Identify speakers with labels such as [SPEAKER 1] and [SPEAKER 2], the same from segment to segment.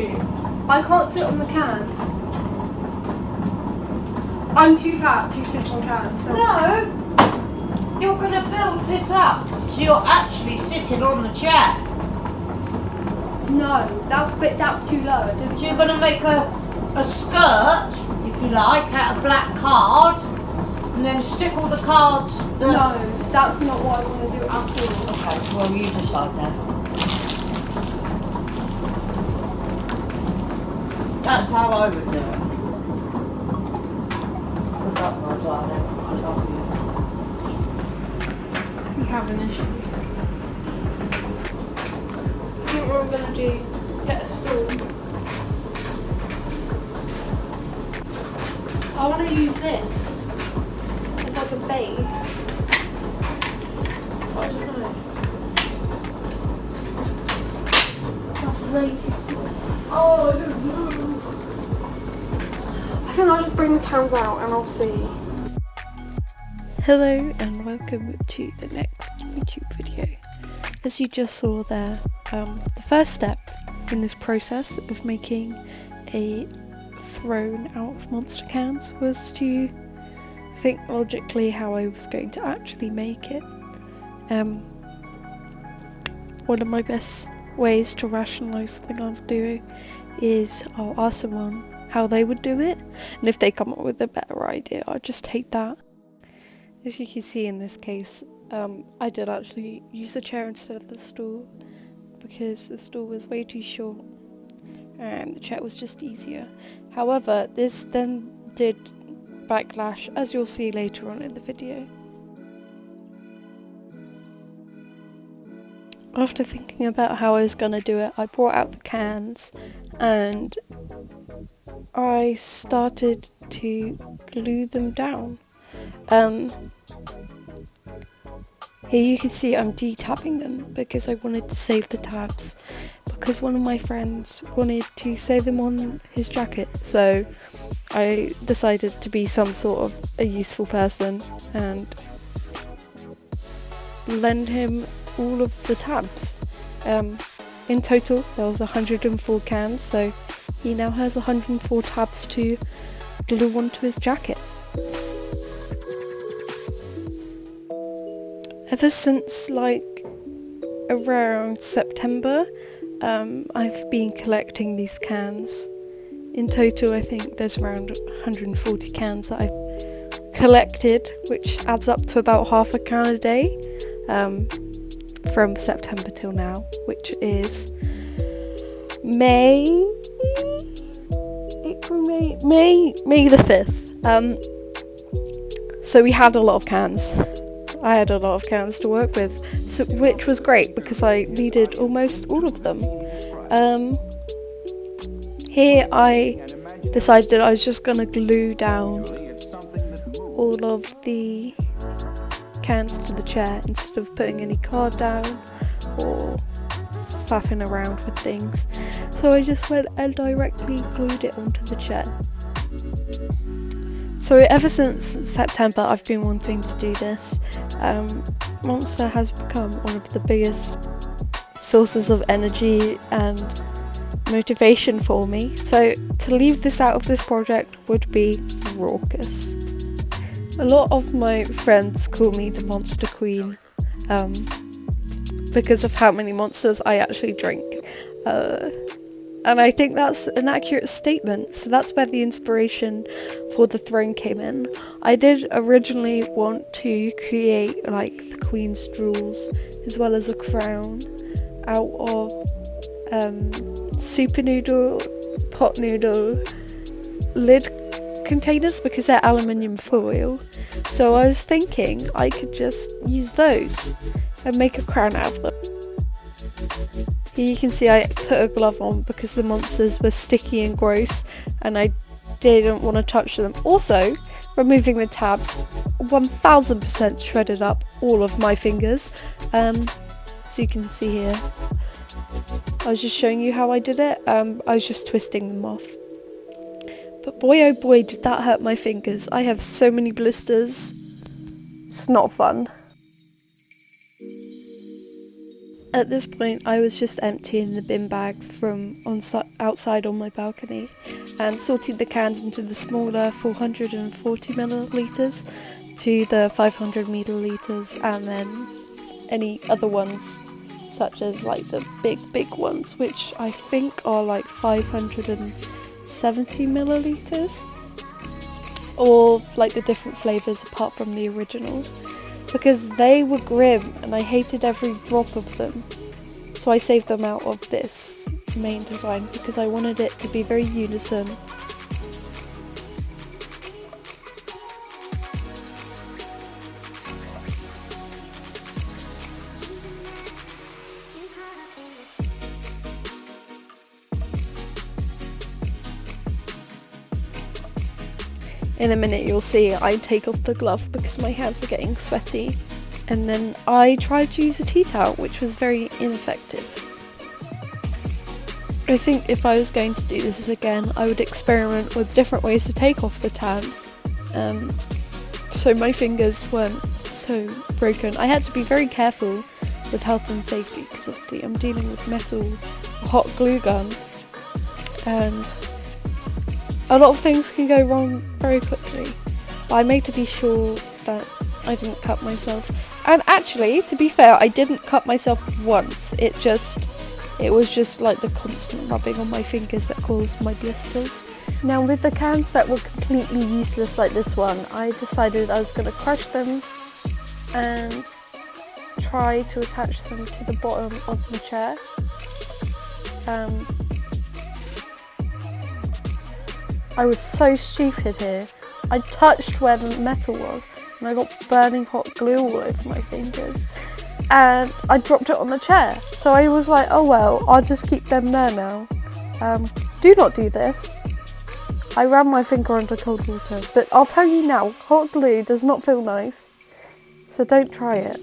[SPEAKER 1] you. I can't sit on the cans. I'm too fat to sit on cans.
[SPEAKER 2] No, you're going to build this up so you're actually sitting on the chair.
[SPEAKER 1] No, that's too low.
[SPEAKER 2] So you're going to make a skirt, if you like, out of black card, and then stick all the cards.
[SPEAKER 1] No, that's not what I want to do at all.
[SPEAKER 2] Okay, well you decide then. That's how I would do it. Good luck, my darling. I love you.
[SPEAKER 1] We have an issue. I think what we're going to do is get a stool. I want to use this as like a base. I don't know. That's way too small. Oh, I don't know. I think I'll just bring the cans out and I'll see.
[SPEAKER 3] Hello and welcome to the next YouTube video. As you just saw there, the first step in this process of making a throne out of monster cans was to think logically how I was going to actually make it. One of my best ways to rationalise something I'm doing is I'll ask someone how they would do it, and if they come up with a better idea, I'll just take that. As you can see in this case, I did actually use the chair instead of the stool because the stool was way too short and the chair was just easier. However, this then did backlash, as you'll see later on in the video. After thinking about how I was going to do it, I brought out the cans and I started to glue them down. Here you can see I'm de-tabbing them because I wanted to save the tabs, because one of my friends wanted to save them on his jacket, so I decided to be some sort of a useful person and lend him all of the tabs. In total there was 104 cans, so he now has 104 tabs to glue onto his jacket. Ever since like around September, I've been collecting these cans. In total I think there's around 140 cans that I've collected, which adds up to about half a can a day, from September till now, which is May the 5th. So we had a lot of cans. I had a lot of cans to work with, so, which was great because I needed almost all of them. Here I decided I was just going to glue down all of the cans to the chair instead of putting any card down or faffing around with things. So I just went and directly glued it onto the chair. So ever since September I've been wanting to do this. Monster has become one of the biggest sources of energy and motivation for me, so to leave this out of this project would be raucous. A lot of my friends call me the Monster Queen, because of how many monsters I actually drink. And I think that's an accurate statement, so that's where the inspiration for the throne came in. I did originally want to create like the Queen's jewels as well as a crown out of super noodle, pot noodle lid containers because they're aluminium foil. So I was thinking I could just use those and make a crown out of them. Here you can see I put a glove on because the monsters were sticky and gross and I didn't want to touch them. Also, removing the tabs 1000% shredded up all of my fingers. So you can see here, I was just showing you how I did it. I was just twisting them off. But boy oh boy did that hurt my fingers. I have so many blisters. It's not fun. At this point, I was just emptying the bin bags from outside on my balcony and sorting the cans into the smaller 440 millilitres to the 500 millilitres, and then any other ones such as like the big ones, which I think are like 570 millilitres, or like the different flavours apart from the original, because they were grim and I hated every drop of them. So I saved them out of this main design because I wanted it to be very unison. In a minute you'll see I take off the glove because my hands were getting sweaty, and then I tried to use a tea towel, which was very ineffective. I think if I was going to do this again, I would experiment with different ways to take off the tabs, so my fingers weren't so broken. I had to be very careful with health and safety because obviously I'm dealing with metal, hot glue gun, and a lot of things can go wrong very quickly. But I made to be sure that I didn't cut myself. And actually, to be fair, I didn't cut myself once. It was just like the constant rubbing on my fingers that caused my blisters. Now with the cans that were completely useless like this one, I decided I was going to crush them and try to attach them to the bottom of the chair. I was so stupid here. I touched where the metal was and I got burning hot glue all over my fingers, and I dropped it on the chair. So I was like, oh well, I'll just keep them there now. Do not do this. I ran my finger under cold water, but I'll tell you now, hot glue does not feel nice, so don't try it.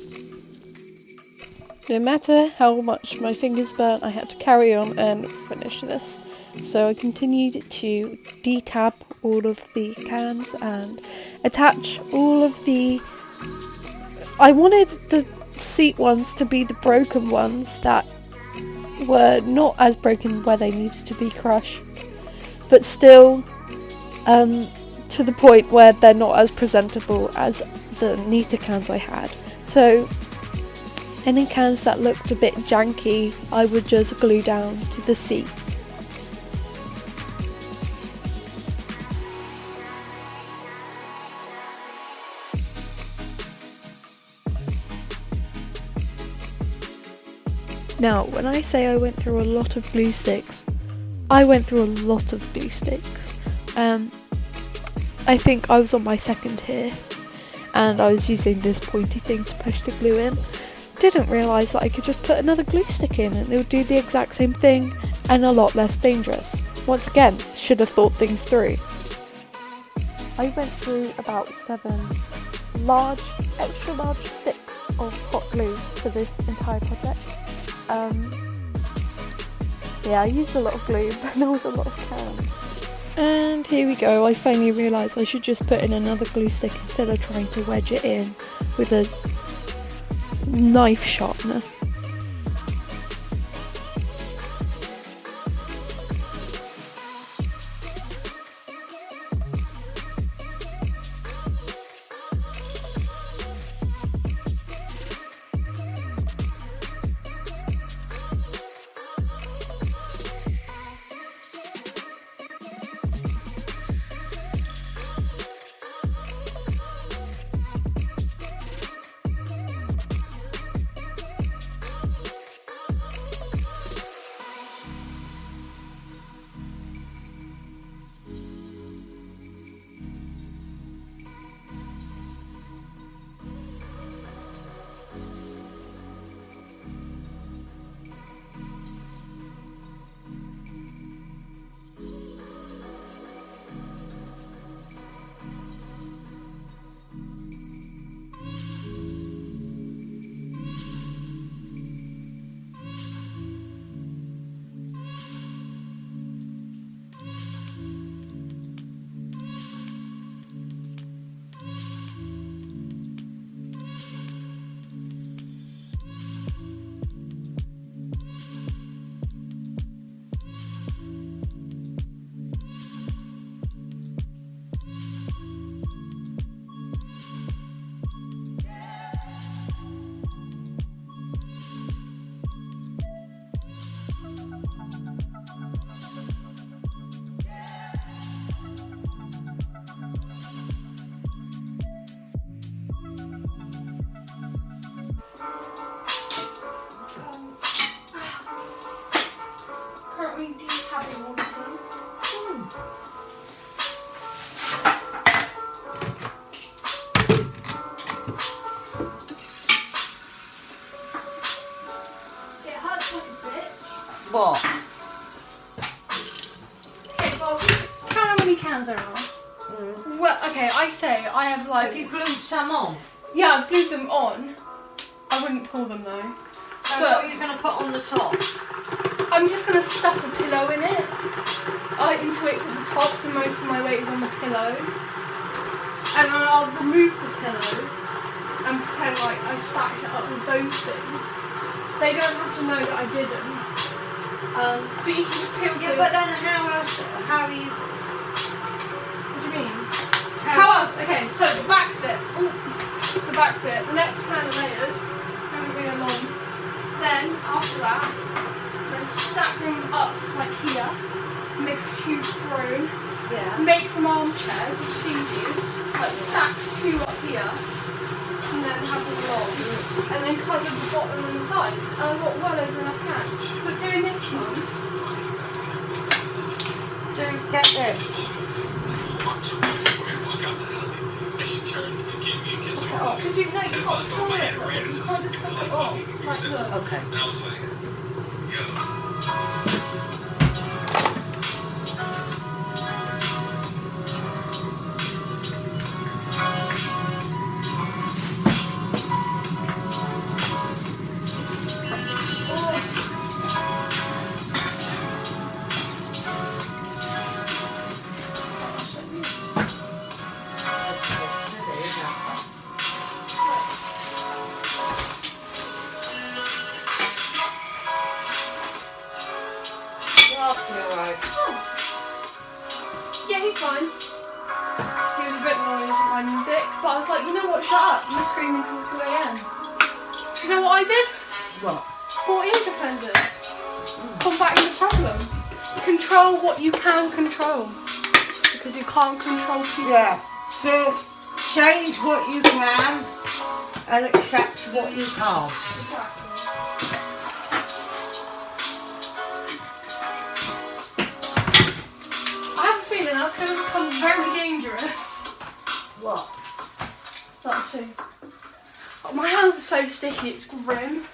[SPEAKER 3] No matter how much my fingers burnt, I had to carry on and finish this. So I continued to detab all of the cans and attach all of the... I wanted the seat ones to be the broken ones that were not as broken where they needed to be crushed, but still to the point where they're not as presentable as the neater cans I had. So any cans that looked a bit janky, I would just glue down to the seat. Now, when I say I went through a lot of glue sticks, I went through a lot of glue sticks. I think I was on my second here, and I was using this pointy thing to push the glue in. Didn't realise that I could just put another glue stick in and it would do the exact same thing and a lot less dangerous. Once again, should have thought things through. I went through about 7 extra large sticks of hot glue for this entire project. Yeah, I used a lot of glue, but there was a lot of cans. And here we go, I finally realised I should just put in another glue stick instead of trying to wedge it in with a knife sharpener.
[SPEAKER 2] What?
[SPEAKER 1] Okay, well, count how many cans there are. Well, okay, I say I have like...
[SPEAKER 2] Have you glued some on?
[SPEAKER 1] Yeah, I've glued them on. I wouldn't pour them though.
[SPEAKER 2] So
[SPEAKER 1] But-
[SPEAKER 2] what are you going to put on the top?
[SPEAKER 1] I'm just going to stuff a pillow in it. Into it's at the top, so most of my weight is on the pillow. And then I'll remove the pillow and pretend like I stacked it up with those things. They don't have to know that I didn't. But you can just peel
[SPEAKER 2] Yeah,
[SPEAKER 1] through.
[SPEAKER 2] but then how are you...
[SPEAKER 1] What do you mean? How else? Okay, so the back bit. Ooh, the back bit. The next kind of layers. Haven't been along. Then after that, then stack them up like here. Make a huge throne.
[SPEAKER 2] Yeah.
[SPEAKER 1] Make some armchairs, which is easy. Like stack 2 up here. And then have them along. And then cover the bottom and the side. And I've got well over enough cans. But doing this one.
[SPEAKER 2] Get this.
[SPEAKER 1] Because you know you can't pour it. You can't just stuff it off. Like look.
[SPEAKER 2] Okay.
[SPEAKER 4] And I was like, yo.
[SPEAKER 1] Yeah, he's fine. He was a bit annoying with my music, but I was like, you know what, shut up. You scream until 2 a.m. You know what I did?
[SPEAKER 2] What?
[SPEAKER 1] Brought in defenders. Combating the problem. Control what you can control. Because you can't control people.
[SPEAKER 2] Yeah. So change what you can and accept what you can't.
[SPEAKER 1] I have a feeling that's going to become very dangerous.
[SPEAKER 2] What?
[SPEAKER 1] That too. Oh, my hands are so sticky, it's grim.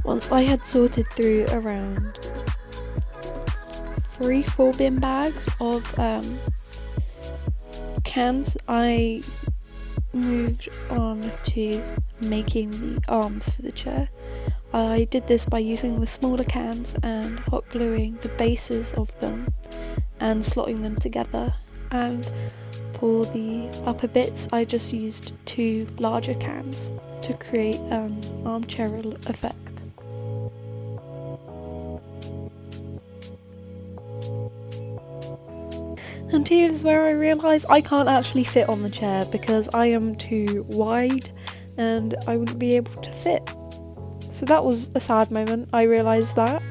[SPEAKER 3] Once I had sorted through around 3-4 bin bags of cans, I moved on to making the arms for the chair. I did this by using the smaller cans and hot gluing the bases of them and slotting them together and for the upper bits I just used 2 larger cans to create an armchair effect. And here's where I realise I can't actually fit on the chair because I am too wide and I wouldn't be able to fit. So that was a sad moment, I realised that.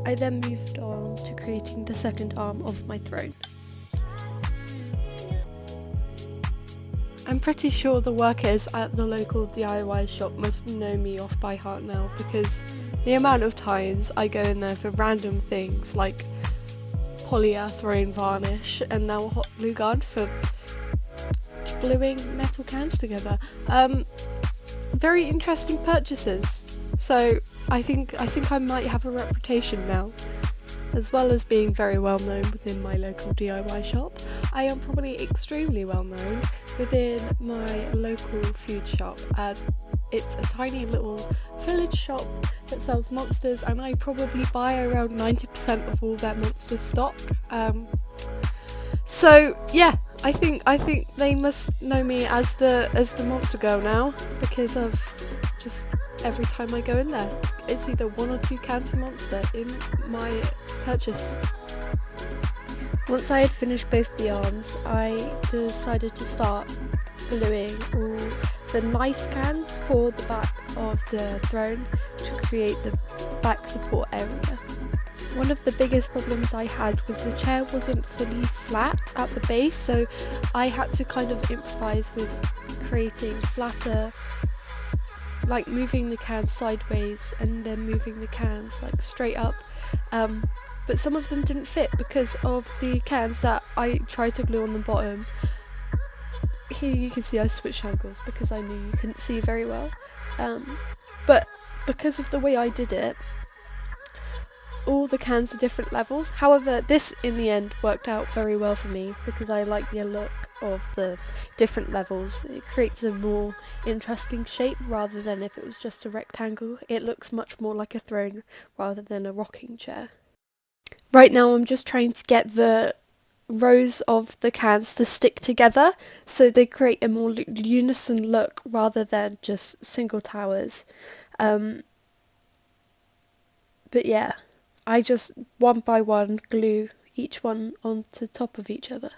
[SPEAKER 3] I then moved on to creating the second arm of my throne. I'm pretty sure the workers at the local DIY shop must know me off by heart now because the amount of times I go in there for random things like polyurethane varnish and now a hot glue gun for gluing metal cans together. Very interesting purchases. So I think I might have a reputation now. As well as being very well known within my local DIY shop, I am probably extremely well known within my local food shop as it's a tiny little village shop that sells monsters and I probably buy around 90% of all their monster stock. So yeah, I think they must know me as the monster girl now because of just every time I go in there. It's either 1 or 2 cans of monster in my purchase. Once I had finished both the arms, I decided to start gluing all the nice cans for the back of the throne to create the back support area. One of the biggest problems I had was the chair wasn't fully flat at the base, so I had to kind of improvise with creating flatter, like moving the cans sideways and then moving the cans like straight up. But some of them didn't fit because of the cans that I tried to glue on the bottom. Here you can see I switched angles because I knew you couldn't see very well. But because of the way I did it, all the cans were different levels. However, this in the end worked out very well for me because I like the look of the different levels. It creates a more interesting shape rather than if it was just a rectangle. It looks much more like a throne rather than a rocking chair. Right now I'm just trying to get the rows of the cans to stick together so they create a more unison look rather than just single towers. But yeah, I just one by one glue each one onto top of each other.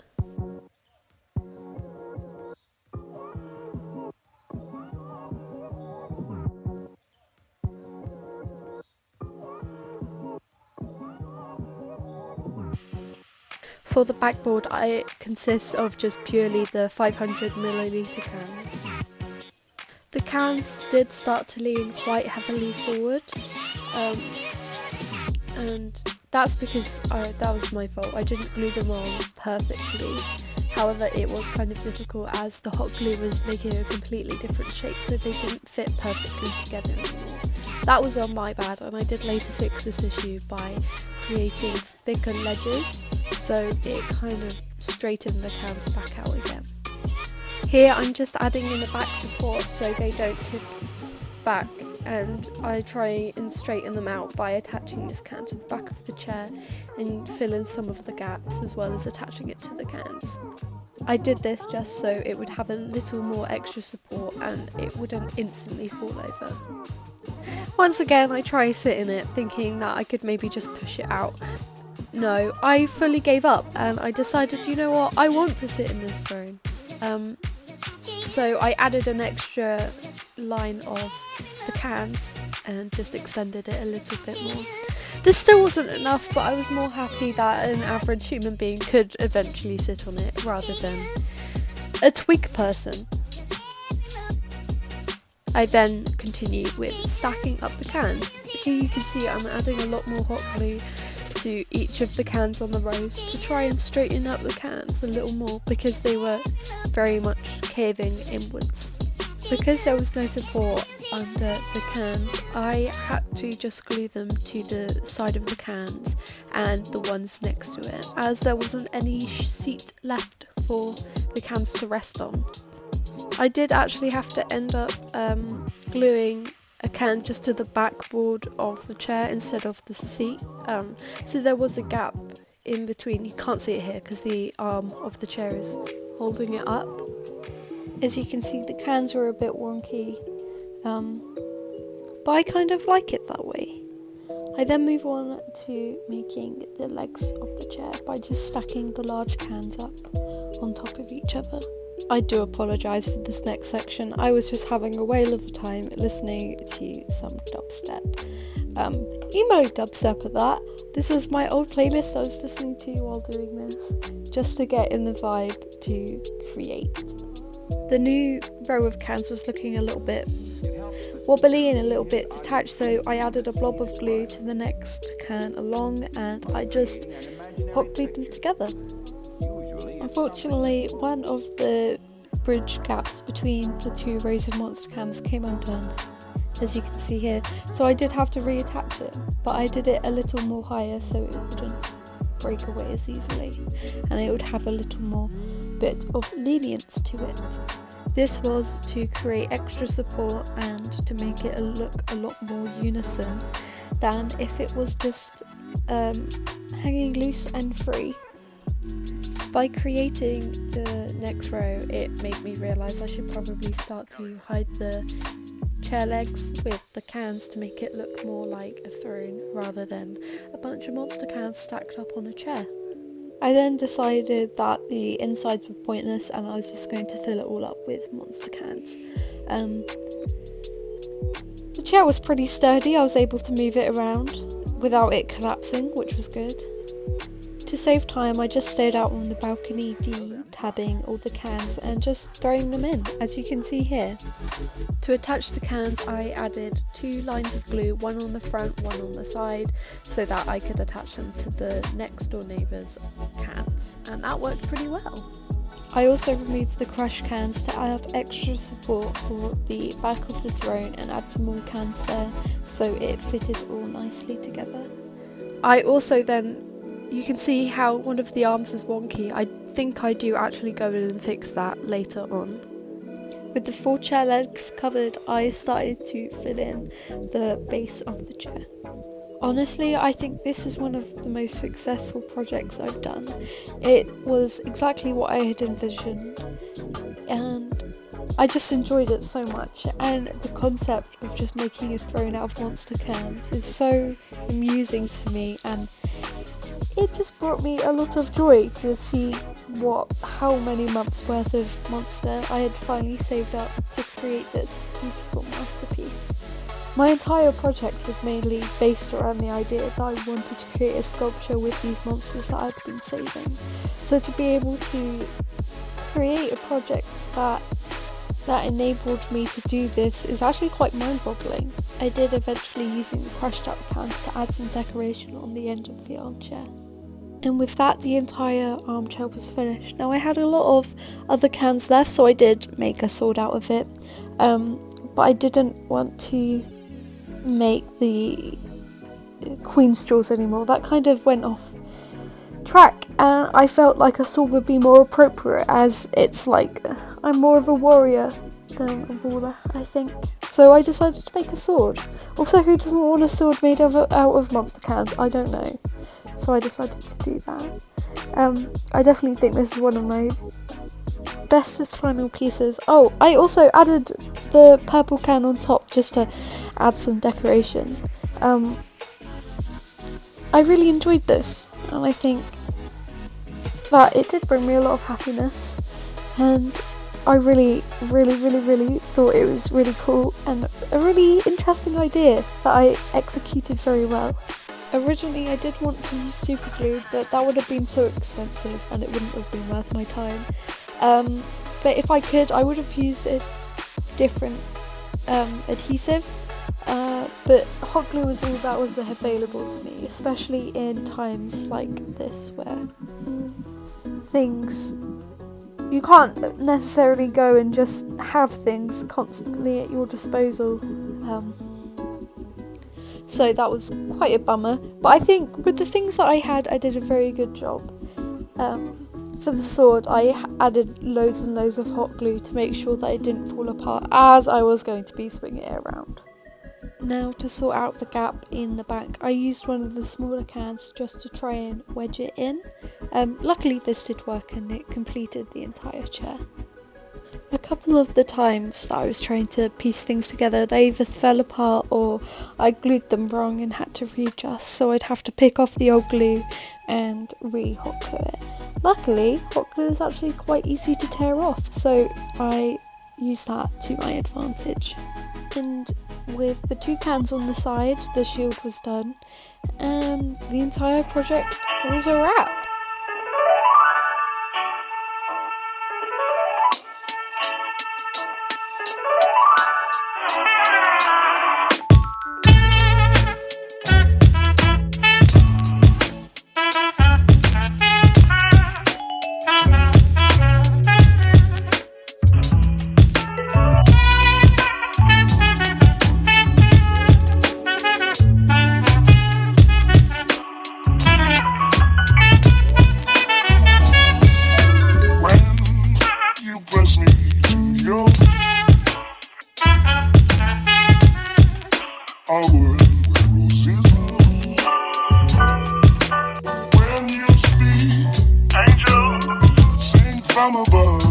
[SPEAKER 3] For the backboard, it consists of just purely the 500ml cans. The cans did start to lean quite heavily forward, and that's because that was my fault. I didn't glue them on perfectly. However, it was kind of difficult as the hot glue was making a completely different shape, so they didn't fit perfectly together anymore. That was on my bad, and I did later fix this issue by creating thicker ledges, so it kind of straightened the cans back out again. Here I'm just adding in a back support so they don't tip back, and I try and straighten them out by attaching this can to the back of the chair and fill in some of the gaps as well as attaching it to the cans. I did this just so it would have a little more extra support and it wouldn't instantly fall over. Once again I try sit in it thinking that I could maybe just push it out. No, I fully gave up and I decided, you know what, I want to sit in this throne. So I added an extra line of the cans and just extended it a little bit more. This still wasn't enough, but I was more happy that an average human being could eventually sit on it rather than a twig person. I then continued with stacking up the cans. Here you can see I'm adding a lot more hot glue to each of the cans on the rows to try and straighten up the cans a little more because they were very much caving inwards. Because there was no support under the cans, I had to just glue them to the side of the cans and the ones next to it, as there wasn't any seat left for the cans to rest on. I did actually have to end up gluing a can just to the backboard of the chair instead of the seat, so there was a gap in between. You can't see it here because the arm of the chair is holding it up. As you can see, the cans were a bit wonky, but I kind of like it that way. I then move on to making the legs of the chair by just stacking the large cans up on top of each other. I do apologise for this next section. I was just having a whale of a time listening to some dubstep. Emo dubstep at that. This was my old playlist I was listening to while doing this, just to get in the vibe to create. The new row of cans was looking a little bit wobbly and a little bit detached, so I added a blob of glue to the next can along and I just hot glued them together. Unfortunately, one of the bridge gaps between the two rows of monster cans came undone, as you can see here, so I did have to reattach it, but I did it a little more higher so it wouldn't break away as easily and it would have a little more bit of lenience to it. This was to create extra support and to make it look a lot more unison than if it was just hanging loose and free. By creating the next row, it made me realise I should probably start to hide the chair legs with the cans to make it look more like a throne rather than a bunch of monster cans stacked up on a chair. I then decided that the insides were pointless and I was just going to fill it all up with monster cans. The chair was pretty sturdy. I was able to move it around without it collapsing, which was good. To save time, I just stayed out on the balcony tabbing all the cans and just throwing them in, as you can see here. To attach the cans, I added 2 lines of glue, one on the front, one on the side, so that I could attach them to the next door neighbour's cans, and that worked pretty well. I also removed the crushed cans to add extra support for the back of the throne and add some more cans there, so it fitted all nicely together. I also then, you can see how one of the arms is wonky. I think I do actually go in and fix that later on. With the 4 chair legs covered, I started to fill in the base of the chair. Honestly, I think this is one of the most successful projects I've done. It was exactly what I had envisioned and I just enjoyed it so much, and the concept of just making a throne out of monster cans is so amusing to me, and it just brought me a lot of joy to see how many months worth of monster I had finally saved up to create this beautiful masterpiece. My entire project was mainly based around the idea that I wanted to create a sculpture with these monsters that I'd been saving. So to be able to create a project that enabled me to do this is actually quite mind-boggling. I did eventually using the crushed up cans to add some decoration on the end of the armchair. And with that, the entire armchair was finished. Now I had a lot of other cans left, so I did make a sword out of it, but I didn't want to make the queen's jaws anymore. That kind of went off track, and I felt like a sword would be more appropriate, as it's like I'm more of a warrior than a ruler, I think. So I decided to make a sword. Also, who doesn't want a sword made out of monster cans? I don't know. So I decided to do that. I definitely think this is one of my bestest final pieces. Oh, I also added the purple can on top just to add some decoration. I really enjoyed this, and I think that it did bring me a lot of happiness, and I really thought it was really cool and a really interesting idea that I executed very well. Originally I did want to use super glue, but that would have been so expensive and it wouldn't have been worth my time. But if I could, I would have used a different adhesive, but hot glue was all that was available to me, especially in times like this where you can't necessarily go and just have things constantly at your disposal. So that was quite a bummer, but I think with the things that I had, I did a very good job. For the sword, I added loads and loads of hot glue to make sure that it didn't fall apart as I was going to be swinging it around. Now to sort out the gap in the back, I used one of the smaller cans just to try and wedge it in. Luckily this did work and it completed the entire chair. A couple of the times that I was trying to piece things together, they either fell apart or I glued them wrong and had to readjust, so I'd have to pick off the old glue and re-hot glue it. Luckily, hot glue is actually quite easy to tear off, so I used that to my advantage. And with the 2 cans on the side, the shield was done, and the entire project was a wrap.
[SPEAKER 4] Our world where roses bloom. When you speak, angel, sing from above.